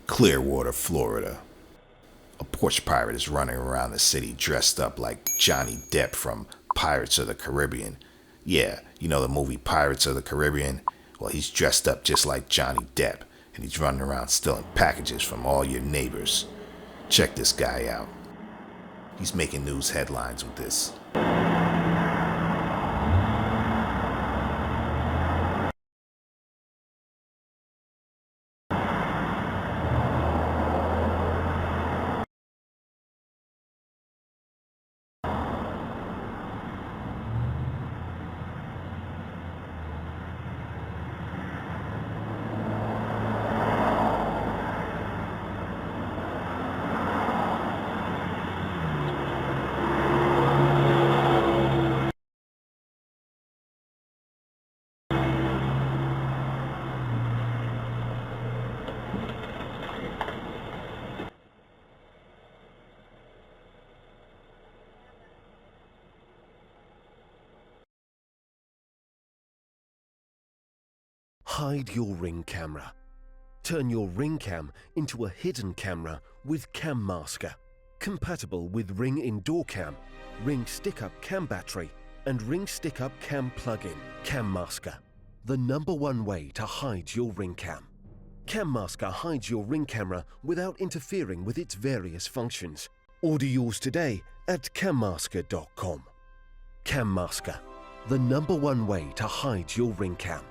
Clearwater, Florida. A porch pirate is running around the city dressed up like Johnny Depp from Pirates of the Caribbean. Yeah, you know the movie Pirates of the Caribbean? Well, he's dressed up just like Johnny Depp, and he's running around stealing packages from all your neighbors. Check this guy out. He's making news headlines with this. Hide your Ring camera. Turn your Ring cam into a hidden camera with Cam Masker. Compatible with Ring Indoor Cam, Ring Stick-Up Cam Battery, and Ring Stick-Up Cam Plug-in. Cam Masker, the #1 way to hide your Ring cam. Cam Masker hides your Ring camera without interfering with its various functions. Order yours today at cammasker.com. Cam Masker, the #1 way to hide your Ring cam.